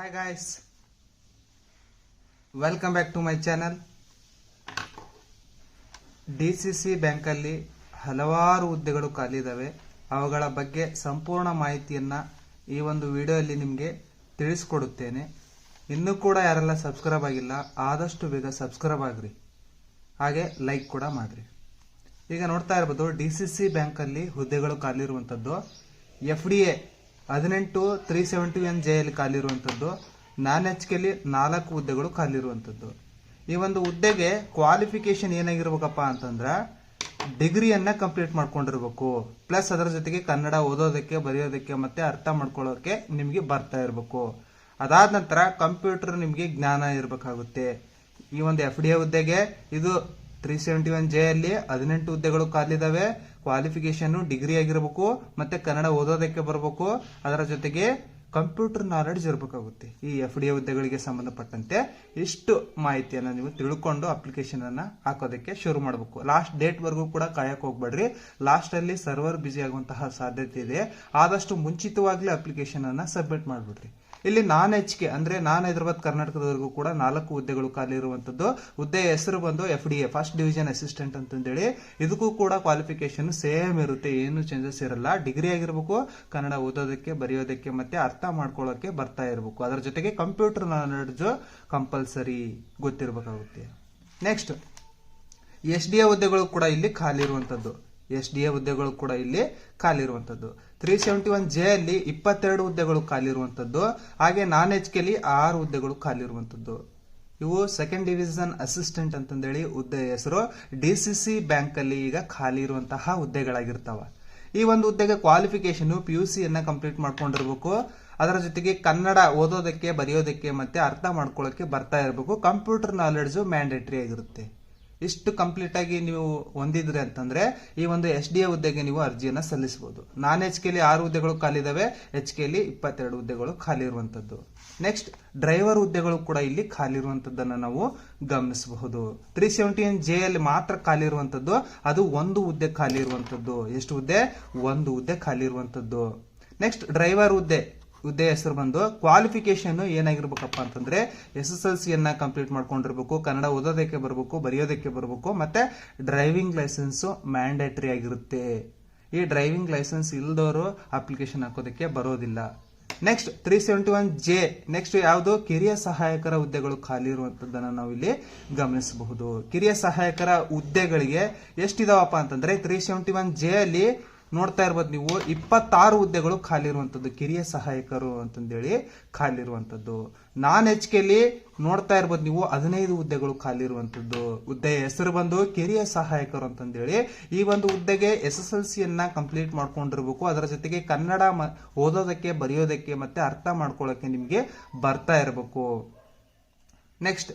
Hi guys, welcome back to my channel. DCC ಬ್ಯಾಂಕಲ್ಲಿ ಹಲವಾರು ಹುದ್ದೆಗಳು ಖಾಲಿ ಇದಾವೆ. ಅವುಗಳ ಬಗ್ಗೆ ಸಂಪೂರ್ಣ ಮಾಹಿತಿಯನ್ನ ಈ ಒಂದು ವಿಡಿಯೋದಲ್ಲಿ ನಿಮಗೆ ತಿಳಿಸಿಕೊಡುತ್ತೇನೆ. ಇನ್ನೂ ಕೂಡ ಯಾರೆಲ್ಲ ಸಬ್ಸ್ಕ್ರೈಬ್ ಆಗಿಲ್ಲ ಆದಷ್ಟು ಬೇಗ ಸಬ್ಸ್ಕ್ರೈಬ್ ಆಗ್ರಿ, ಹಾಗೆ ಲೈಕ್ ಕೂಡ ಮಾಡ್ರಿ. ಈಗ ನೋಡ್ತಾ ಇರಬಹುದು DCC ಬ್ಯಾಂಕಲ್ಲಿ ಹುದ್ದೆಗಳು ಖಾಲಿ ಇರುವಂತದ್ದು. FDA 18 371 ಜೆಯಲ್ಲಿ ಖಾಲಿ ಇರುವಂತದ್ದು. ನಾನ್ HKಲಿ 4 ಹುದ್ದೆಗಳು ಖಾಲಿ ಇರುವಂತದ್ದು. ಈ ಒಂದು ಹುದ್ದೆಗೆ ಕ್ವಾಲಿಫಿಕೇಶನ್ ಏನಾಗಿರ್ಬೇಕಪ್ಪ ಅಂತಂದ್ರೆ ಡಿಗ್ರಿಯನ್ನ ಕಂಪ್ಲೀಟ್ ಮಾಡ್ಕೊಂಡಿರ್ಬೇಕು, ಪ್ಲಸ್ ಅದರ ಜೊತೆಗೆ ಕನ್ನಡ ಓದೋದಕ್ಕೆ ಬರೆಯೋದಕ್ಕೆ ಮತ್ತೆ ಅರ್ಥ ಮಾಡ್ಕೊಳ್ಳೋಕೆ ನಿಮ್ಗೆ ಬರ್ತಾ ಇರಬೇಕು. ಅದಾದ ನಂತರ ಕಂಪ್ಯೂಟರ್ ನಿಮ್ಗೆ ಜ್ಞಾನ ಇರಬೇಕಾಗುತ್ತೆ. ಈ ಒಂದು FDA ಹುದ್ದೆಗೆ ಇದು 371 ಜೆಯಲ್ಲಿ 18 ಹುದ್ದೆಗಳು ಖಾಲಿದಾವೆ. ಕ್ವಾಲಿಫಿಕೇಶನ್ ಡಿಗ್ರಿ ಆಗಿರ್ಬೇಕು, ಮತ್ತೆ ಕನ್ನಡ ಓದೋದಕ್ಕೆ ಬರಬೇಕು, ಅದರ ಜೊತೆಗೆ ಕಂಪ್ಯೂಟರ್ ನಾಲೆಡ್ಜ್ ಇರಬೇಕಾಗುತ್ತೆ. ಈ FDA ಹುದ್ದೆಗಳಿಗೆ ಸಂಬಂಧಪಟ್ಟಂತೆ ಇಷ್ಟು ಮಾಹಿತಿಯನ್ನ ನೀವು ತಿಳ್ಕೊಂಡು ಅಪ್ಲಿಕೇಶನ್ ಅನ್ನ ಹಾಕೋದಕ್ಕೆ ಶುರು ಮಾಡಬೇಕು. ಲಾಸ್ಟ್ ಡೇಟ್ ವರೆಗೂ ಕೂಡ ಕಾಯಕ್ ಹೋಗ್ಬೇಡ್ರಿ. ಲಾಸ್ಟ್ ಅಲ್ಲಿ ಸರ್ವರ್ ಬಿಸಿ ಆಗುವಂತಹ ಸಾಧ್ಯತೆ ಇದೆ. ಆದಷ್ಟು ಮುಂಚಿತವಾಗ್ಲೇ ಅಪ್ಲಿಕೇಶನ್ ಅನ್ನ ಸಬ್ಮಿಟ್ ಮಾಡ್ಬಿಡ್ರಿ. ಇಲ್ಲಿ ನಾನ್ HK ಅಂದ್ರೆ ನಾನ್ ಹೈದರಾಬಾದ್ ಕರ್ನಾಟಕದವರೆಗೂ ಕೂಡ 4 ಹುದ್ದೆಗಳು ಖಾಲಿ ಇರುವಂತದ್ದು. ಹುದ್ದೆಯ ಹೆಸರು ಬಂದು FDA ಫಸ್ಟ್ ಡಿವಿಷನ್ ಅಸಿಸ್ಟೆಂಟ್ ಅಂತಂದೇಳಿ. ಇದಕ್ಕೂ ಕೂಡ ಕ್ವಾಲಿಫಿಕೇಶನ್ ಸೇಮ್ ಇರುತ್ತೆ, ಏನು ಚೇಂಜಸ್ ಇರಲ್ಲ. ಡಿಗ್ರಿ ಆಗಿರ್ಬೇಕು, ಕನ್ನಡ ಓದೋದಕ್ಕೆ ಬರೆಯೋದಕ್ಕೆ ಮತ್ತೆ ಅರ್ಥ ಮಾಡ್ಕೊಳ್ಳೋಕೆ ಬರ್ತಾ ಇರಬೇಕು. ಅದರ ಜೊತೆಗೆ ಕಂಪ್ಯೂಟರ್ ನಾಲೆಡ್ಜ್ ಕಂಪಲ್ಸರಿ ಗೊತ್ತಿರಬೇಕಾಗುತ್ತೆ. ನೆಕ್ಸ್ಟ್ SDA ಹುದ್ದೆಗಳು ಕೂಡ ಇಲ್ಲಿ ಖಾಲಿ ಇರುವಂತದ್ದು. SDA ಹುದ್ದೆಗಳು ಕೂಡ ಇಲ್ಲಿ ಖಾಲಿ ಇರುವಂತದ್ದು. 371 ಜೆಯಲ್ಲಿ 22 ಹುದ್ದೆಗಳು ಖಾಲಿ ಇರುವಂತದ್ದು. ಹಾಗೆ ನಾನ್ HKಲಿ 6 ಹುದ್ದೆಗಳು ಖಾಲಿ ಇರುವಂತದ್ದು. ಇವು ಸೆಕೆಂಡ್ ಡಿವಿಷನ್ ಅಸಿಸ್ಟೆಂಟ್ ಅಂತಂದೇಳಿ ಹುದ್ದೆ ಹೆಸರು. DCC ಬ್ಯಾಂಕ್ ಅಲ್ಲಿ ಈಗ ಖಾಲಿ ಇರುವಂತಹ ಹುದ್ದೆಗಳಾಗಿರ್ತಾವ. ಈ ಒಂದು ಹುದ್ದೆಗೆ ಕ್ವಾಲಿಫಿಕೇಶನ್ PUC ಯನ್ನ ಕಂಪ್ಲೀಟ್ ಮಾಡ್ಕೊಂಡಿರ್ಬೇಕು. ಅದರ ಜೊತೆಗೆ ಕನ್ನಡ ಓದೋದಕ್ಕೆ ಬರೆಯೋದಕ್ಕೆ ಮತ್ತೆ ಅರ್ಥ ಮಾಡ್ಕೊಳ್ಳೋಕೆ ಬರ್ತಾ ಇರಬೇಕು. ಕಂಪ್ಯೂಟರ್ ನಾಲೆಡ್ಜ್ ಮ್ಯಾಂಡೇಟರಿ ಆಗಿರುತ್ತೆ. ಇಷ್ಟು ಕಂಪ್ಲೀಟ್ ಆಗಿ ನೀವು ಹೊಂದಿದ್ರಿ ಅಂತಂದ್ರೆ ಈ ಒಂದು SDA ಹುದ್ದೆಗೆ ನೀವು ಅರ್ಜಿಯನ್ನ ಸಲ್ಲಿಸಬಹುದು. ನಾನ್ HKಲಿ 6 ಹುದ್ದೆಗಳು ಖಾಲಿ ಇದಾವೆ, HKಲಿ 22 ಹುದ್ದೆಗಳು ಖಾಲಿ ಇರುವಂತದ್ದು. ನೆಕ್ಸ್ಟ್ ಡ್ರೈವರ್ ಹುದ್ದೆಗಳು ಕೂಡ ಇಲ್ಲಿ ಖಾಲಿ ಇರುವಂತದ್ದನ್ನ ನಾವು ಗಮನಿಸಬಹುದು. 371 ಜೆಯಲ್ಲಿ ಮಾತ್ರ ಖಾಲಿ ಇರುವಂತದ್ದು. ಅದು 1 ಹುದ್ದೆ ಖಾಲಿ ಇರುವಂತದ್ದು. ಎಷ್ಟು ಹುದ್ದೆ? 1 ಹುದ್ದೆ ಖಾಲಿ ಇರುವಂತದ್ದು. ನೆಕ್ಸ್ಟ್ ಡ್ರೈವರ್ ಹುದ್ದೆ ಹೆಸರು ಬಂದು ಕ್ವಾಲಿಫಿಕೇಶನ್ ಏನಾಗಿರ್ಬೇಕಪ್ಪ ಅಂತಂದ್ರೆ SSLC ಯನ್ನ ಕಂಪ್ಲೀಟ್ ಮಾಡ್ಕೊಂಡಿರ್ಬೇಕು, ಕನ್ನಡ ಓದೋದಕ್ಕೆ ಬರಬೇಕು, ಬರೆಯೋದಕ್ಕೆ ಬರಬೇಕು, ಮತ್ತೆ ಡ್ರೈವಿಂಗ್ ಲೈಸೆನ್ಸ್ ಮ್ಯಾಂಡೇಟರಿ ಆಗಿರುತ್ತೆ. ಈ ಡ್ರೈವಿಂಗ್ ಲೈಸೆನ್ಸ್ ಇಲ್ದವರು ಅಪ್ಲಿಕೇಶನ್ ಹಾಕೋದಕ್ಕೆ ಬರೋದಿಲ್ಲ. ನೆಕ್ಸ್ಟ್ 371 ಜೆ ನೆಕ್ಸ್ಟ್ ಯಾವುದು? ಕಿರಿಯ ಸಹಾಯಕರ ಹುದ್ದೆಗಳು ಖಾಲಿ ಇರುವಂತದ್ದನ್ನ ನಾವು ಇಲ್ಲಿ ಗಮನಿಸಬಹುದು. ಕಿರಿಯ ಸಹಾಯಕರ ಹುದ್ದೆಗಳಿಗೆ ಎಷ್ಟಿದಾವಪ್ಪ ಅಂತಂದ್ರೆ 371 ಜೆ ಅಲ್ಲಿ ನೋಡ್ತಾ ಇರ್ಬೋದು ನೀವು 26 ಹುದ್ದೆಗಳು ಖಾಲಿ ಇರುವಂತದ್ದು. ಕಿರಿಯ ಸಹಾಯಕರು ಅಂತಂದೇಳಿ ಖಾಲಿ ಇರುವಂತದ್ದು. ನಾನ್ HKಲಿ ನೋಡ್ತಾ ಇರ್ಬೋದು ನೀವು 15 ಹುದ್ದೆಗಳು ಖಾಲಿ ಇರುವಂತದ್ದು. ಹುದ್ದೆಯ ಹೆಸರು ಬಂದು ಕಿರಿಯ ಸಹಾಯಕರು ಅಂತಂದೇಳಿ. ಈ ಒಂದು ಹುದ್ದೆಗೆ SSLC ಯನ್ನ ಕಂಪ್ಲೀಟ್ ಮಾಡ್ಕೊಂಡಿರ್ಬೇಕು. ಅದರ ಜೊತೆಗೆ ಕನ್ನಡ ಓದೋದಕ್ಕೆ ಬರೆಯೋದಕ್ಕೆ ಮತ್ತೆ ಅರ್ಥ ಮಾಡ್ಕೊಳ್ಳೋಕೆ ನಿಮ್ಗೆ ಬರ್ತಾ ಇರಬೇಕು. ನೆಕ್ಸ್ಟ್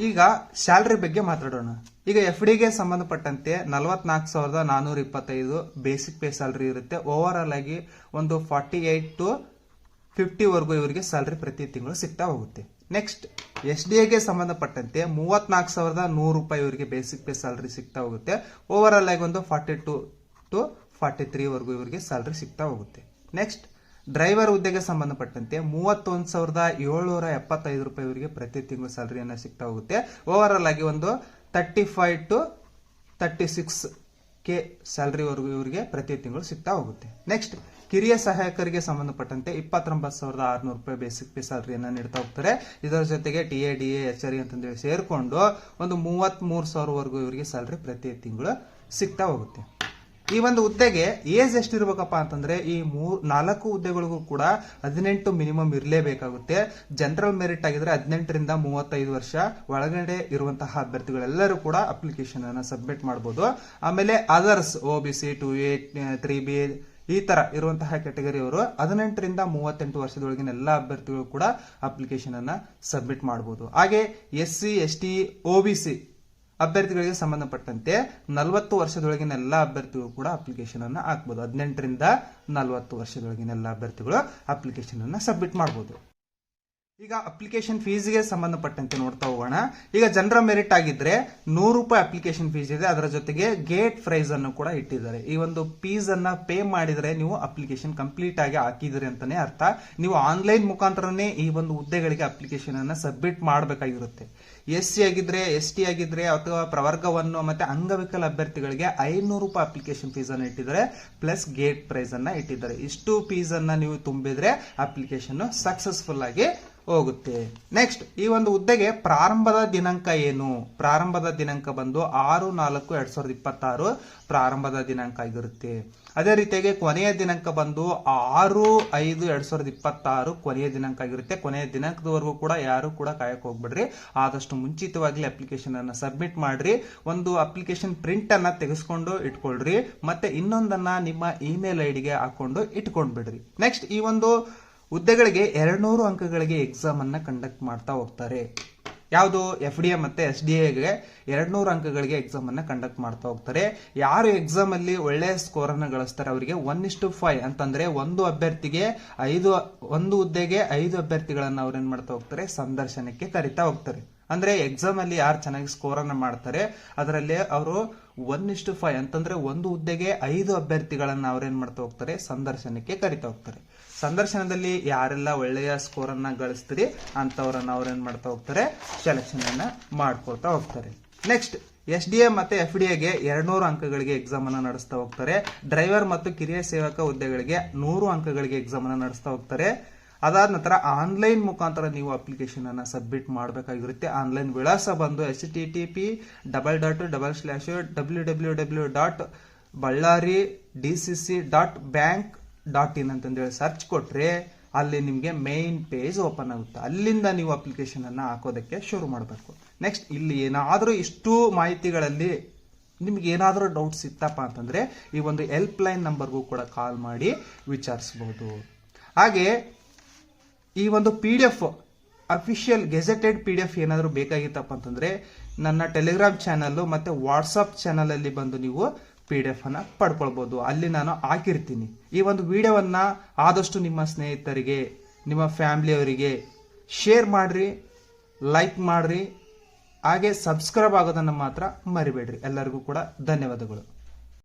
ಈಗ ಸ್ಯಾಲರಿ ಬಗ್ಗೆ ಮಾತಾಡೋಣ. ಈಗ FDಗೆ ಸಂಬಂಧಪಟ್ಟಂತೆ 44,425 ಬೇಸಿಕ್ ಪೇ ಸ್ಯಾಲರಿ ಇರುತ್ತೆ. ಓವರ್ ಆಲ್ ಆಗಿ ಒಂದು 48 to 50 ವರೆಗೂ ಇವರಿಗೆ ಸ್ಯಾಲರಿ ಪ್ರತಿ ತಿಂಗಳು ಸಿಗ್ತಾ ಹೋಗುತ್ತೆ. ನೆಕ್ಸ್ಟ್ SDಗೆ ಸಂಬಂಧಪಟ್ಟಂತೆ 34,100 ರೂಪಾಯಿ ಇವರಿಗೆ ಬೇಸಿಕ್ ಪೇ ಸ್ಯಾಲರಿ ಸಿಗ್ತಾ ಹೋಗುತ್ತೆ. ಓವರ್ ಆಲ್ ಆಗಿ ಒಂದು 42 to 43 ವರೆಗೂ ಇವರಿಗೆ ಸ್ಯಾಲರಿ ಸಿಗ್ತಾ ಹೋಗುತ್ತೆ. ನೆಕ್ಸ್ಟ್ ಡ್ರೈವರ್ ಹುದ್ದೆಗೆ ಸಂಬಂಧಪಟ್ಟಂತೆ 31,775 ರೂಪಾಯಿ ಇವರಿಗೆ ಪ್ರತಿ ತಿಂಗಳು ಸ್ಯಾಲರಿಯನ್ನ ಸಿಗ್ತಾ ಹೋಗುತ್ತೆ. ಓವರ್ ಆಲ್ ಆಗಿ ಒಂದು 35 to 36K ಸ್ಯಾಲರಿ ವರೆಗೂ ಇವರಿಗೆ ಪ್ರತಿ ತಿಂಗಳು ಸಿಗ್ತಾ ಹೋಗುತ್ತೆ. ನೆಕ್ಸ್ಟ್ ಕಿರಿಯ ಸಹಾಯಕರಿಗೆ ಸಂಬಂಧಪಟ್ಟಂತೆ 29,600 ರೂಪಾಯಿ ಬೇಸಿಕ್ ಪೇ ಸ್ಯಾಲರಿಯನ್ನ ನೀಡ್ತಾ ಹೋಗ್ತಾರೆ. ಇದರ ಜೊತೆಗೆ TA DA HRE ಅಂತಂದೇಳಿ ಸೇರ್ಕೊಂಡು ಒಂದು 33,000 ವರೆಗೂ ಇವರಿಗೆ ಸ್ಯಾಲರಿ ಪ್ರತಿ ತಿಂಗಳು ಸಿಗ್ತಾ ಹೋಗುತ್ತೆ. ಈ ಒಂದು ಹುದ್ದೆಗೆ ಏಜ್ ಎಷ್ಟಿರ್ಬೇಕಪ್ಪ ಅಂತಂದ್ರೆ ಈ 4 ಹುದ್ದೆಗಳಿಗೂ ಕೂಡ 18 ಮಿನಿಮಮ್ ಇರಲೇಬೇಕಾಗುತ್ತೆ. ಜನರಲ್ ಮೆರಿಟ್ ಆಗಿದ್ರೆ 18ರಿಂದ 35 ವರ್ಷ ಒಳಗಡೆ ಇರುವಂತಹ ಅಭ್ಯರ್ಥಿಗಳೆಲ್ಲರೂ ಕೂಡ ಅಪ್ಲಿಕೇಶನ್ ಅನ್ನ ಸಬ್ಮಿಟ್ ಮಾಡಬಹುದು. ಆಮೇಲೆ ಅದರ್ಸ್ OBC 2A 3B ಈ ತರ ಇರುವಂತಹ ಕ್ಯಾಟಗರಿ ಅವರು 18ರಿಂದ 38 ವರ್ಷದೊಳಗಿನ ಎಲ್ಲಾ ಅಭ್ಯರ್ಥಿಗಳು ಕೂಡ ಅಪ್ಲಿಕೇಶನ್ ಅನ್ನ ಸಬ್ಮಿಟ್ ಮಾಡಬಹುದು. ಹಾಗೆ SC ST OBC ಅಭ್ಯರ್ಥಿಗಳಿಗೆ ಸಂಬಂಧಪಟ್ಟಂತೆ 40 ವರ್ಷದೊಳಗಿನ ಎಲ್ಲಾ ಅಭ್ಯರ್ಥಿಗಳು ಕೂಡ ಅಪ್ಲಿಕೇಶನ್ ಅನ್ನ ಹಾಕಬಹುದು. 18ರಿಂದ 40 ವರ್ಷದೊಳಗಿನ ಎಲ್ಲಾ ಅಭ್ಯರ್ಥಿಗಳು ಅಪ್ಲಿಕೇಶನ್ ಅನ್ನ ಸಬ್ಮಿಟ್ ಮಾಡಬಹುದು. ಈಗ ಅಪ್ಲಿಕೇಶನ್ ಫೀಸ್ಗೆ ಸಂಬಂಧಪಟ್ಟಂತೆ ನೋಡ್ತಾ ಹೋಗೋಣ. ಈಗ ಜನರಲ್ ಮೆರಿಟ್ ಆಗಿದ್ರೆ ₹100 ಅಪ್ಲಿಕೇಶನ್ ಫೀಸ್ ಇದೆ, ಅದರ ಜೊತೆಗೆ ಗೇಟ್ ಪ್ರೈಸ್ ಅನ್ನು ಕೂಡ ಇಟ್ಟಿದ್ದಾರೆ. ಈ ಒಂದು ಫೀಸ್ ಅನ್ನ ಪೇ ಮಾಡಿದ್ರೆ ನೀವು ಅಪ್ಲಿಕೇಶನ್ ಕಂಪ್ಲೀಟ್ ಆಗಿ ಹಾಕಿದ್ರಿ ಅಂತಾನೆ ಅರ್ಥ. ನೀವು ಆನ್ಲೈನ್ ಮುಖಾಂತರನೇ ಈ ಒಂದು ಹುದ್ದೆಗಳಿಗೆ ಅಪ್ಲಿಕೇಶನ್ ಅನ್ನ ಸಬ್ಮಿಟ್ ಮಾಡಬೇಕಾಗಿರುತ್ತೆ. SC ಆಗಿದ್ರೆ, ST ಆಗಿದ್ರೆ ಅಥವಾ ಪ್ರವರ್ಗವನ್ನು ಮತ್ತೆ ಅಂಗವಿಕಲ ಅಭ್ಯರ್ಥಿಗಳಿಗೆ ₹500 ಅಪ್ಲಿಕೇಶನ್ ಫೀಸ್ ಅನ್ನು ಇಟ್ಟಿದ್ದಾರೆ, ಪ್ಲಸ್ ಗೇಟ್ ಪ್ರೈಸ್ ಅನ್ನ ಇಟ್ಟಿದ್ದಾರೆ. ಇಷ್ಟು ಫೀಸ್ ಅನ್ನ ನೀವು ತುಂಬಿದ್ರೆ ಅಪ್ಲಿಕೇಶನ್ ಸಕ್ಸಸ್ಫುಲ್ ಆಗಿ ಹೋಗುತ್ತೆ. ನೆಕ್ಸ್ಟ್, ಈ ಒಂದು ಹುದ್ದೆಗೆ ಪ್ರಾರಂಭದ ದಿನಾಂಕ ಏನು? ಪ್ರಾರಂಭದ ದಿನಾಂಕ ಬಂದು 6/4/2026 ಪ್ರಾರಂಭದ ದಿನಾಂಕ ಆಗಿರುತ್ತೆ. ಅದೇ ರೀತಿಯಾಗಿ ಕೊನೆಯ ದಿನಾಂಕ ಬಂದು 6/5/2026 ಕೊನೆಯ ದಿನಾಂಕ ಆಗಿರುತ್ತೆ. ಕೊನೆಯ ದಿನಾಂಕದವರೆಗೂ ಕೂಡ ಯಾರು ಕೂಡ ಕಾಯಕ್ ಹೋಗ್ಬಿಡ್ರಿ, ಆದಷ್ಟು ಮುಂಚಿತವಾಗಿ ಅಪ್ಲಿಕೇಶನ್ ಅನ್ನ ಸಬ್ಮಿಟ್ ಮಾಡ್ರಿ. ಒಂದು ಅಪ್ಲಿಕೇಶನ್ ಪ್ರಿಂಟ್ ಅನ್ನ ತೆಗೆಸ್ಕೊಂಡು ಇಟ್ಕೊಳ್ರಿ, ಮತ್ತೆ ಇನ್ನೊಂದನ್ನ ನಿಮ್ಮ ಇಮೇಲ್ ಐಡಿಗೆ ಹಾಕೊಂಡು ಇಟ್ಕೊಂಡ್ಬಿಡ್ರಿ. ನೆಕ್ಸ್ಟ್, ಈ ಒಂದು ಹುದ್ದೆಗಳಿಗೆ 200 ಅಂಕಗಳಿಗೆ ಎಕ್ಸಾಮ್ ಅನ್ನ ಕಂಡಕ್ಟ್ ಮಾಡ್ತಾ ಹೋಗ್ತಾರೆ. ಯಾವುದು FDA ಮತ್ತೆ SDAಗೆ 200 ಅಂಕಗಳಿಗೆ ಎಕ್ಸಾಮ್ ಅನ್ನ ಕಂಡಕ್ಟ್ ಮಾಡ್ತಾ ಹೋಗ್ತಾರೆ. ಯಾರು ಎಕ್ಸಾಮ್ ಅಲ್ಲಿ ಒಳ್ಳೆಯ ಸ್ಕೋರ್ ಅನ್ನ ಗಳಿಸ್ತಾರೆ ಅವರಿಗೆ 1:5 ಅಂತಂದ್ರೆ ಒಂದು ಹುದ್ದೆಗೆ 5 ಅಭ್ಯರ್ಥಿಗಳನ್ನ ಅವ್ರು ಏನ್ ಮಾಡ್ತಾ ಹೋಗ್ತಾರೆ, ಸಂದರ್ಶನಕ್ಕೆ ಕರಿತಾ ಹೋಗ್ತಾರೆ. ಅಂದ್ರೆ ಎಕ್ಸಾಮ್ ಅಲ್ಲಿ ಯಾರು ಚೆನ್ನಾಗಿ ಸ್ಕೋರ್ ಅನ್ನ ಮಾಡ್ತಾರೆ ಅದರಲ್ಲಿ ಅವರು 1:5 ಅಂತಂದ್ರೆ ಒಂದು ಹುದ್ದೆಗೆ 5 ಅಭ್ಯರ್ಥಿಗಳನ್ನ ಅವ್ರೇನ್ ಮಾಡ್ತಾ ಹೋಗ್ತಾರೆ, ಸಂದರ್ಶನಕ್ಕೆ ಕರಿತಾ ಹೋಗ್ತಾರೆ. ಸಂದರ್ಶನದಲ್ಲಿ ಯಾರೆಲ್ಲ ಒಳ್ಳೆಯ ಸ್ಕೋರ್ ಅನ್ನ ಗಳಿಸ್ತೀರಿ ಅಂತವ್ರನ್ನ ಅವ್ರೇನ್ ಮಾಡ್ತಾ ಹೋಗ್ತಾರೆ, ಸೆಲೆಕ್ಷನ್ ಅನ್ನ ಮಾಡ್ಕೊಳ್ತಾ ಹೋಗ್ತಾರೆ. ನೆಕ್ಸ್ಟ್, SDA ಮತ್ತೆ FDAಗೆ 200 ಅಂಕಗಳಿಗೆ ಎಕ್ಸಾಮ್ ಅನ್ನ ನಡೆಸ್ತಾ ಹೋಗ್ತಾರೆ. ಡ್ರೈವರ್ ಮತ್ತು ಕಿರಿಯ ಸೇವಕ ಹುದ್ದೆಗಳಿಗೆ 100 ಅಂಕಗಳಿಗೆ ಎಕ್ಸಾಮ್ ಅನ್ನ ನಡೆಸ್ತಾ ಹೋಗ್ತಾರೆ. ಅದಾದ ನಂತರ ಆನ್ಲೈನ್ ಮುಖಾಂತರ ನೀವು ಅಪ್ಲಿಕೇಶನ್ ಅನ್ನ ಸಬ್ಮಿಟ್ ಮಾಡಬೇಕಾಗಿರುತ್ತೆ. ಆನ್ಲೈನ್ ವಿಳಾಸ ಬಂದು http://www.ballaridcc.bank.in ಅಂತಂದೇಳಿ ಸರ್ಚ್ ಕೊಟ್ರೆ ಅಲ್ಲಿ ನಿಮಗೆ ಮೇನ್ ಪೇಜ್ ಓಪನ್ ಆಗುತ್ತೆ. ಅಲ್ಲಿಂದ ನೀವು ಅಪ್ಲಿಕೇಶನ್ ಅನ್ನ ಹಾಕೋದಕ್ಕೆ ಶುರು ಮಾಡಬೇಕು. ನೆಕ್ಸ್ಟ್, ಇಲ್ಲಿ ಏನಾದರೂ ಇಷ್ಟು ಮಾಹಿತಿಗಳಲ್ಲಿ ನಿಮ್ಗೆ ಏನಾದರೂ ಡೌಟ್ಸ್ ಇತ್ತಪ್ಪ ಅಂತಂದ್ರೆ ಈ ಒಂದು ಹೆಲ್ಪ್ ಲೈನ್ ನಂಬರ್ಗೂ ಕೂಡ ಕಾಲ್ ಮಾಡಿ ವಿಚಾರಿಸಬಹುದು. ಹಾಗೆ ಈ ಒಂದು PDF ಅಫಿಷಿಯಲ್ ಗೆಜೆಟೆಡ್ PDF ಏನಾದರೂ ಬೇಕಾಗಿತ್ತಪ್ಪ ಅಂತಂದ್ರೆ ನನ್ನ ಟೆಲಿಗ್ರಾಮ್ ಚಾನಲ್ ಮತ್ತೆ ವಾಟ್ಸಪ್ ಚಾನಲ್ ಅಲ್ಲಿ ಬಂದು ನೀವು PDF ಅನ್ನ ಪಡ್ಕೊಳ್ಬಹುದು. ಅಲ್ಲಿ ನಾನು ಹಾಕಿರ್ತೀನಿ. ಈ ಒಂದು ವಿಡಿಯೋವನ್ನ ಆದಷ್ಟು ನಿಮ್ಮ ಸ್ನೇಹಿತರಿಗೆ, ನಿಮ್ಮ ಫ್ಯಾಮಿಲಿಯವರಿಗೆ ಶೇರ್ ಮಾಡ್ರಿ, ಲೈಕ್ ಮಾಡ್ರಿ, ಹಾಗೆ ಸಬ್ಸ್ಕ್ರೈಬ್ ಆಗೋದನ್ನ ಮಾತ್ರ ಮರಿಬೇಡ್ರಿ. ಎಲ್ಲರಿಗೂ ಕೂಡ ಧನ್ಯವಾದಗಳು.